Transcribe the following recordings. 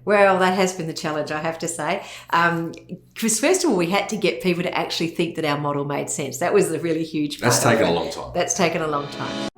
Well, that has been the challenge, I have to say. Because first of all, we had to get people to actually think that our model made sense. That was the really huge part. That's taken a long time. That's taken a long time.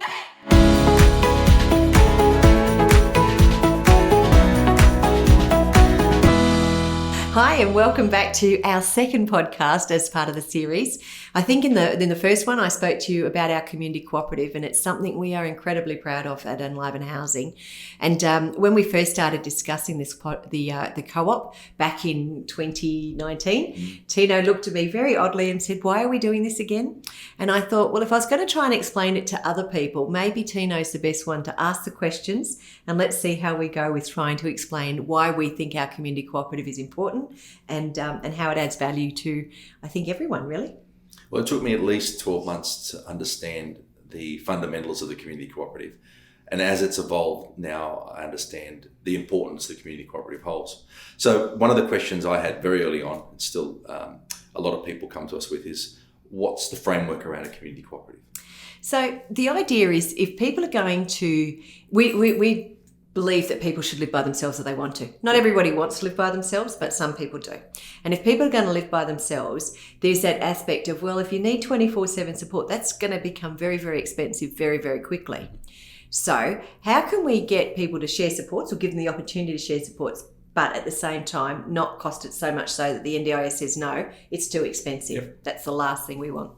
Hi, and welcome back to our second podcast as part of the series. I think in the first one, I spoke to you about our community cooperative, and it's something we are incredibly proud of at Enliven Housing. And when we first started discussing this, the co-op back in 2019, Tino looked at me very oddly and said, "Why are we doing this again?" And I thought, well, if I was going to try and explain it to other people, maybe Tino's the best one to ask the questions, and let's see how we go with trying to explain why we think our community cooperative is important. And how it adds value to, I think, everyone, really. Well, it took me at least 12 months to understand the fundamentals of the community cooperative. And as it's evolved now, I understand the importance the community cooperative holds. So one of the questions I had very early on, and still a lot of people come to us with, is what's the framework around a community cooperative? So the idea is, if people are going to, we believe that people should live by themselves if they want to. Not everybody wants to live by themselves, but some people do. And if people are going to live by themselves, there's that aspect of, well, if you need 24/7 support, that's going to become very, very expensive very, very quickly. So how can we get people to share supports or give them the opportunity to share supports, but at the same time not cost it so much so that the NDIS says, no, it's too expensive. Yep. That's the last thing we want.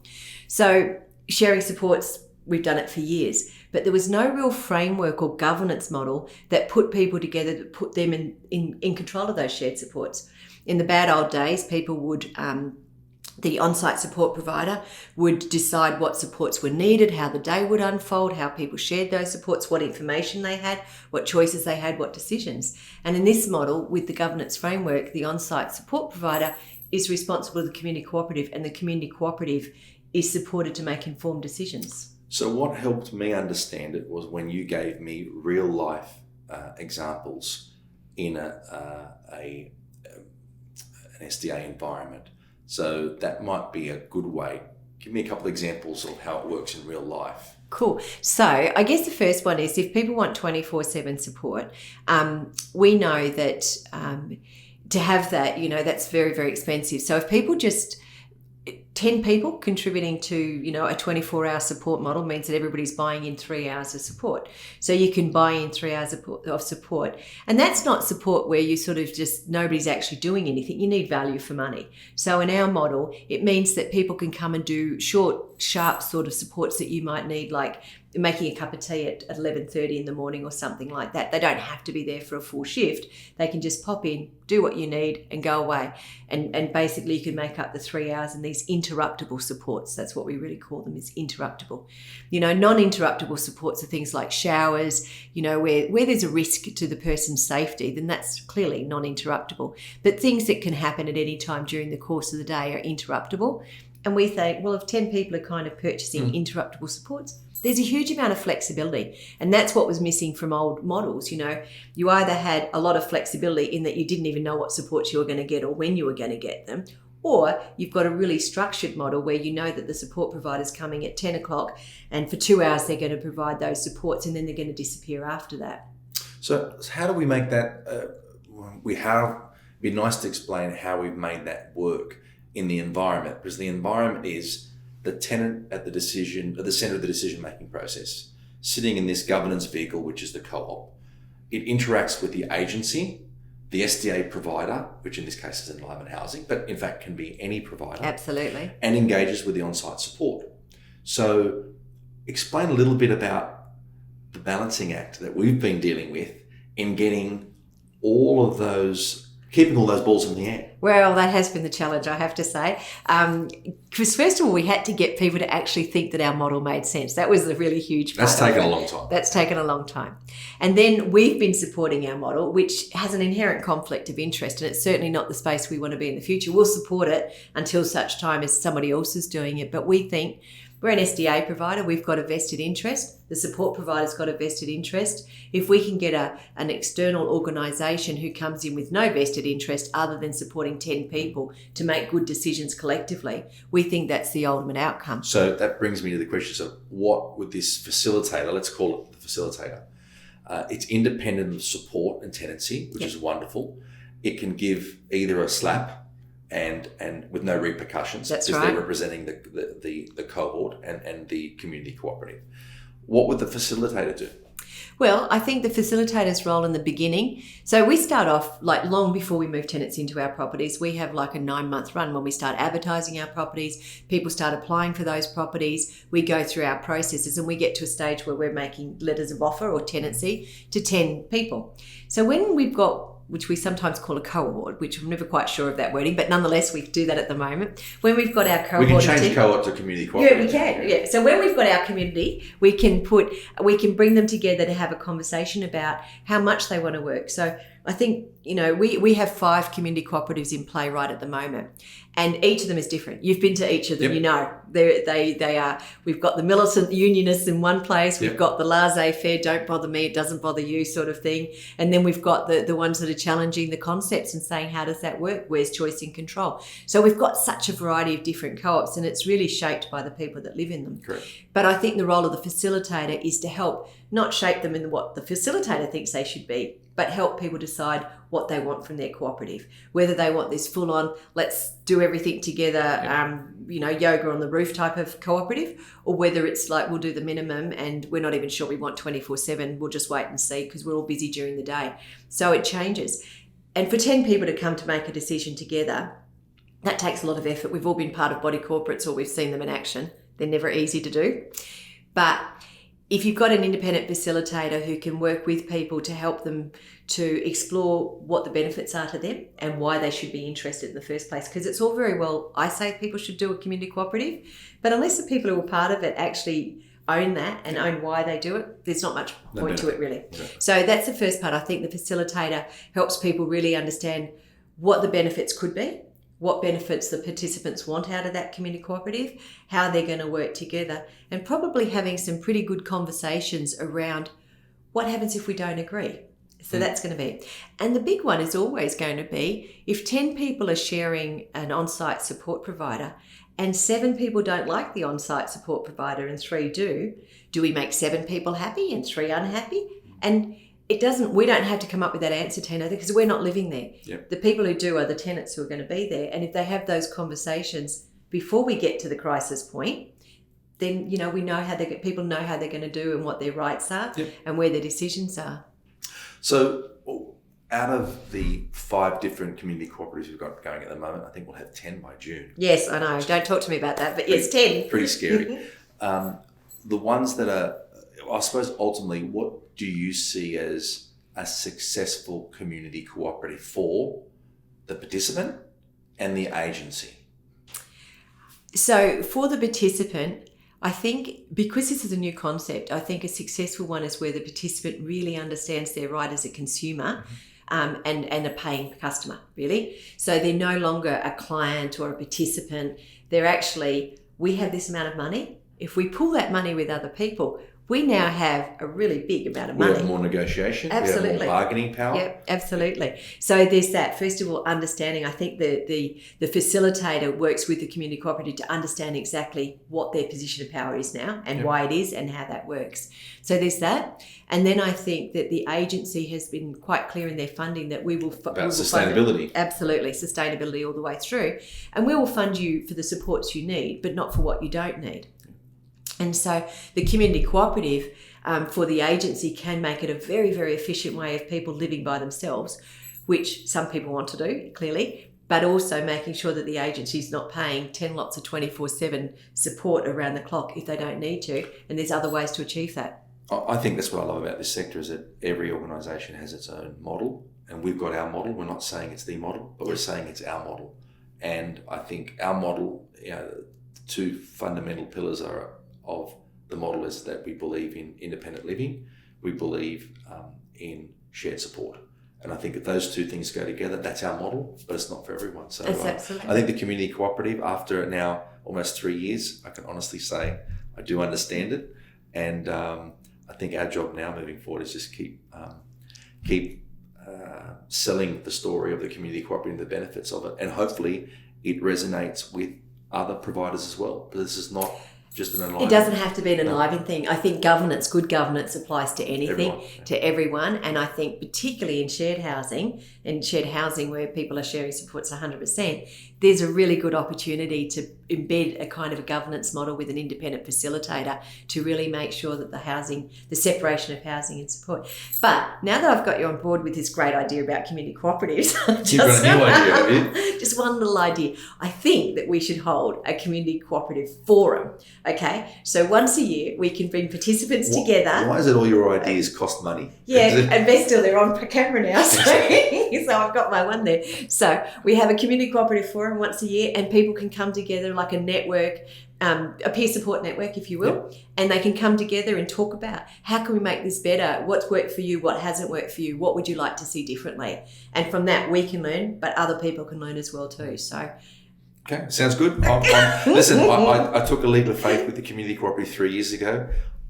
So sharing supports, we've done it for years, but there was no real framework or governance model that put people together, that put them in control of those shared supports. In the bad old days, people would, the on-site support provider would decide what supports were needed, how the day would unfold, how people shared those supports, what information they had, what choices they had, what decisions. And in this model, with the governance framework, the on-site support provider is responsible for the community cooperative, and the community cooperative is supported to make informed decisions. So what helped me understand it was when you gave me real life examples in an SDA environment. So that might be a good way. Give me a couple of examples of how it works in real life. Cool. So I guess the first one is, if people want 24/7 support, we know that to have that, that's very, very expensive. So if people just 10 people contributing to, a 24-hour support model means that everybody's buying in 3 hours of support. So you can buy in 3 hours of support. And that's not support where you sort of just, nobody's actually doing anything. You need value for money. So in our model, it means that people can come and do short, sharp sort of supports that you might need, like making a cup of tea at 11:30 in the morning or something like that. They don't have to be there for a full shift. They can just pop in, do what you need and go away. And basically you can make up the 3 hours in these interruptible supports. That's what we really call them, is interruptible. Non-interruptible supports are things like showers, where there's a risk to the person's safety, then that's clearly non-interruptible. But things that can happen at any time during the course of the day are interruptible. And we think, well, if 10 people are kind of purchasing interruptible supports, there's a huge amount of flexibility. And that's what was missing from old models. You either had a lot of flexibility in that you didn't even know what supports you were going to get or when you were going to get them, or you've got a really structured model where you know that the support provider's coming at 10 o'clock and for 2 hours they're going to provide those supports and then they're going to disappear after that. So how do we make that, it'd be nice to explain how we've made that work in the environment, because the environment is the tenant at the center of the decision-making process, sitting in this governance vehicle, which is the co-op. It interacts with the agency, the SDA provider, which in this case is Enliven Housing, but in fact can be any provider. Absolutely. And engages with the on-site support. So explain a little bit about the balancing act that we've been dealing with in getting keeping all those balls in the air. Well, that has been the challenge, I have to say. Because first of all, we had to get people to actually think that our model made sense. That was the really huge part. That's taken a long time. That's taken a long time. And then we've been supporting our model, which has an inherent conflict of interest, and it's certainly not the space we want to be in the future. We'll support it until such time as somebody else is doing it. But we think we're an SDA provider. We've got a vested interest. The support provider's got a vested interest. If we can get an external organisation who comes in with no vested interest other than supporting 10 people to make good decisions collectively, we think that's the ultimate outcome. So that brings me to the question, so what would this facilitator, let's call it the facilitator, It's independent of support and tenancy, which is wonderful. It can give either a slap and with no repercussions, That's because right. they're representing the cohort and the community cooperative. What would the facilitator do? Well, I think the facilitator's role in the beginning, so we start off like long before we move tenants into our properties. We have like a 9-month run when we start advertising our properties. People start applying for those properties. We go through our processes and we get to a stage where we're making letters of offer or tenancy to 10 people. So when we've got, which we sometimes call a cohort, which I'm never quite sure of that wording, but nonetheless we do that at the moment. When we've got our cohort, We can change cohort to community cooperative. Yeah, we can. Yeah. So when we've got our community, we can bring them together to have a conversation about how much they want to work. So I think, we have 5 community cooperatives in play right at the moment, and each of them is different. You've been to each of them, they are. We've got the militant unionists in one place. We've got the laissez-faire, don't bother me, it doesn't bother you sort of thing, and then we've got the ones that are challenging the concepts and saying, how does that work? Where's choice and control? So we've got such a variety of different co-ops, and it's really shaped by the people that live in them. Correct. But I think the role of the facilitator is to help not shape them in what the facilitator thinks they should be, but help people decide what they want from their cooperative, whether they want this full-on, let's do everything together, yoga on the roof type of cooperative, or whether it's like, we'll do the minimum and we're not even sure we want 24/7, we'll just wait and see because we're all busy during the day. So it changes. And for 10 people to come to make a decision together, that takes a lot of effort. We've all been part of body corporates or we've seen them in action. They're never easy to do. But if you've got an independent facilitator who can work with people to help them to explore what the benefits are to them and why they should be interested in the first place, because it's all very well, I say people should do a community cooperative, but unless the people who are part of it actually own that and own why they do it, there's not much point to it really. Yeah. So that's the first part. I think the facilitator helps people really understand what the benefits could be, what benefits the participants want out of that community cooperative, how they're going to work together, and probably having some pretty good conversations around what happens if we don't agree. So that's going to be. And the big one is always going to be, if 10 people are sharing an on-site support provider and 7 people don't like the on-site support provider and 3 do we make 7 people happy and 3 unhappy? And we don't have to come up with that answer, Tino, because we're not living there. Yep. The people who do are the tenants who are going to be there. And if they have those conversations before we get to the crisis point, then, we know people know how they're going to do and what their rights are and where their decisions are. So out of the 5 different community cooperatives we've got going at the moment, I think we'll have 10 by June. Yes, I know. Don't talk to me about that, but yes, 10. Pretty scary. The ones that are, I suppose, ultimately, what do you see as a successful community cooperative for the participant and the agency? So for the participant, I think because this is a new concept, I think a successful one is where the participant really understands their right as a consumer and a paying customer, really. So they're no longer a client or a participant. They're actually, we have this amount of money. If we pool that money with other people, we now have a really big amount of money. We have more negotiation. Absolutely. We have more bargaining power. Yep, absolutely. So there's that. First of all, understanding. I think the facilitator works with the community cooperative to understand exactly what their position of power is now and why it is and how that works. So there's that. And then I think that the agency has been quite clear in their funding that we will about sustainability. Absolutely, sustainability all the way through. And we will fund you for the supports you need, but not for what you don't need. And so the community cooperative for the agency can make it a very, very efficient way of people living by themselves, which some people want to do, clearly, but also making sure that the agency is not paying 10 lots of 24/7 support around the clock if they don't need to. And there's other ways to achieve that. I think that's what I love about this sector is that every organisation has its own model, and we've got our model. We're not saying it's the model, but we're saying it's our model. And I think our model, the 2 fundamental pillars of the model is that we believe in independent living, we believe in shared support. And I think if those 2 things go together, that's our model, but it's not for everyone. So I think the community cooperative, after now almost 3 years, I can honestly say I do understand it. And I think our job now moving forward is just keep selling the story of the community cooperative and the benefits of it. And hopefully it resonates with other providers as well. But this is not just an Enliven? It doesn't have to be an Enliven thing. I think good governance applies to anything, to everyone. And I think particularly in shared housing where people are sharing supports 100%, there's a really good opportunity to embed a kind of a governance model with an independent facilitator to really make sure that the separation of housing and support. But now that I've got you on board with this great idea about community cooperatives, You've got a new idea, have you? Just one little idea. I think that we should hold a community cooperative forum. Okay, so once a year we can bring participants together. Why is it all your ideas cost money? Yeah, and they're still they're on camera now, so I've got my one there. So we have a community cooperative forum once a year, and people can come together like a network, a peer support network, if you will, and they can come together and talk about how can we make this better, what's worked for you, what hasn't worked for you, what would you like to see differently, and from that we can learn, but other people can learn as well too. So. Okay, sounds good. Listen, I took a leap of faith with the community cooperative 3 years ago,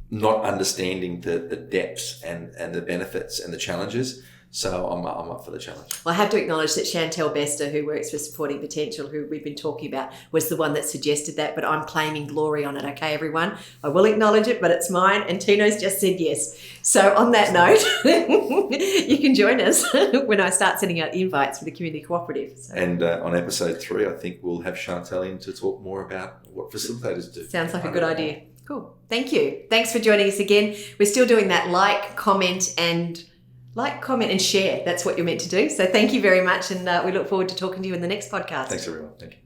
not understanding the depths and the benefits and the challenges. So I'm up for the challenge. Well, I have to acknowledge that Chantel Bester, who works for Supporting Potential, who we've been talking about, was the one that suggested that, but I'm claiming glory on it, okay, everyone? I will acknowledge it, but it's mine, and Tino's just said yes. So on that note, you can join us when I start sending out invites for the Community Cooperative. So. And on episode 3, I think we'll have Chantel in to talk more about what facilitators do. Sounds like a good idea. Cool. Thank you. Thanks for joining us again. We're still doing that like, comment, and share. That's what you're meant to do. So thank you very much. And we look forward to talking to you in the next podcast. Thanks, everyone. Thank you.